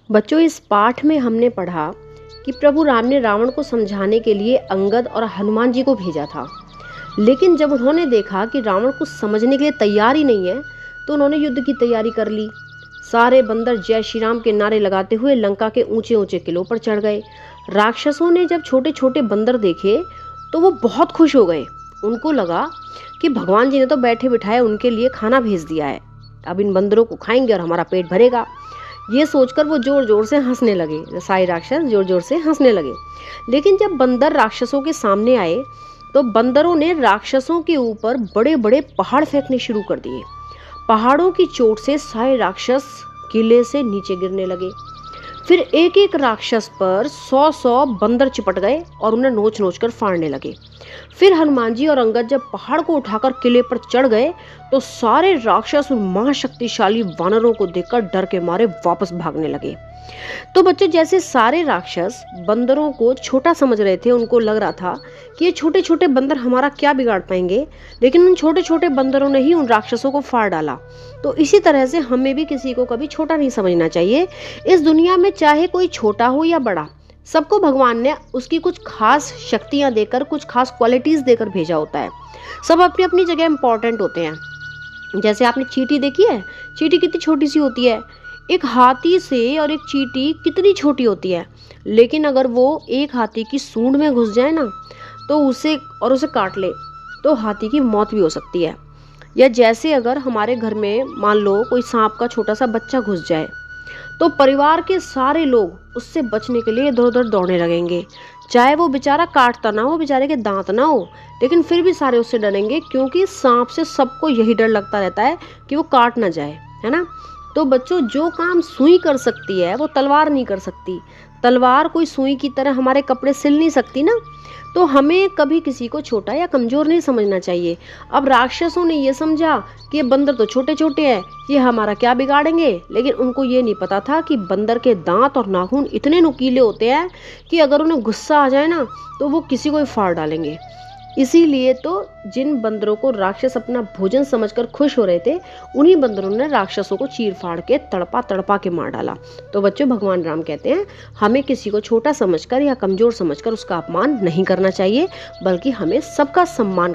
बच्चों, इस पाठ में हमने पढ़ा कि प्रभु राम ने रावण को समझाने के लिए अंगद और हनुमान जी को भेजा था। लेकिन जब उन्होंने देखा कि रावण कुछ समझने के लिए तैयार ही नहीं है, तो उन्होंने युद्ध की तैयारी कर ली। सारे बंदर जय श्री राम के नारे लगाते हुए लंका के ऊंचे ऊंचे किलों पर चढ़ गए। राक्षसों ने जब छोटे छोटे बंदर देखे तो वो बहुत खुश हो गए। उनको लगा कि भगवान जी ने तो बैठे बिठाए उनके लिए खाना भेज दिया है, अब इन बंदरों को खाएंगे और हमारा पेट भरेगा। ये सोचकर वो जोर जोर से हंसने लगे। सारे राक्षस जोर जोर से हंसने लगे। लेकिन जब बंदर राक्षसों के सामने आए तो बंदरों ने राक्षसों के ऊपर बड़े बड़े पहाड़ फेंकने शुरू कर दिए। पहाड़ों की चोट से सारे राक्षस किले से नीचे गिरने लगे। फिर एक एक राक्षस पर 100-100 बंदर चिपट गए और उन्हें नोच नोच कर फाड़ने लगे। फिर हनुमान जी और अंगद जब पहाड़ को उठाकर किले पर चढ़ गए तो सारे राक्षस उन महाशक्तिशाली वानरों को देखकर डर के मारे वापस भागने लगे। तो बच्चों, जैसे सारे राक्षस बंदरों को छोटा समझ रहे थे, उनको लग रहा था कि ये छोटे छोटे बंदर हमारा क्या बिगाड़ पाएंगे, लेकिन उन छोटे छोटे बंदरों ने ही उन राक्षसों को फाड़ डाला। तो इसी तरह से हमें भी किसी को कभी छोटा नहीं समझना चाहिए। इस दुनिया में चाहे कोई छोटा हो या बड़ा, सबको भगवान ने उसकी कुछ खास शक्तियां देकर, कुछ खास क्वालिटीज देकर भेजा होता है। सब अपनी अपनी जगह इंपॉर्टेंट होते हैं। जैसे आपने चींटी देखी है, चींटी कितनी छोटी सी होती है। एक हाथी से और एक चींटी कितनी छोटी होती है, लेकिन अगर वो एक हाथी की सूंड में घुस जाए ना तो उसे काट ले तो हाथी की मौत भी हो सकती है। या जैसे अगर हमारे घर में मान लो कोई सांप का छोटा सा बच्चा घुस जाए तो परिवार के सारे लोग उससे बचने के लिए इधर उधर दौड़ने लगेंगे। चाहे वो बेचारा काटता ना हो, बेचारे के दांत ना हो, लेकिन फिर भी सारे उससे डरेंगे, क्योंकि सांप से सबको यही डर लगता रहता है कि वो काट ना जाए, है ना। तो बच्चों, जो काम सुई कर सकती है वो तलवार नहीं कर सकती। तलवार कोई सुई की तरह हमारे कपड़े सिल नहीं सकती ना। तो हमें कभी किसी को छोटा या कमजोर नहीं समझना चाहिए। अब राक्षसों ने ये समझा कि ये बंदर तो छोटे छोटे हैं, ये हमारा क्या बिगाड़ेंगे, लेकिन उनको ये नहीं पता था कि बंदर के दांत और नाखून इतने नुकीले होते हैं कि अगर उन्हें गुस्सा आ जाए ना तो वो किसी को भी फाड़ डालेंगे। इसीलिए तो जिन बंदरों को राक्षस अपना भोजन समझकर खुश हो रहे थे, उन्हीं बंदरों ने राक्षसों को चीर फाड़ के तड़पा तड़पा के मार डाला। तो बच्चों, भगवान राम कहते हैं हमें किसी को छोटा समझकर या कमजोर समझकर उसका अपमान नहीं करना चाहिए, बल्कि हमें सबका सम्मान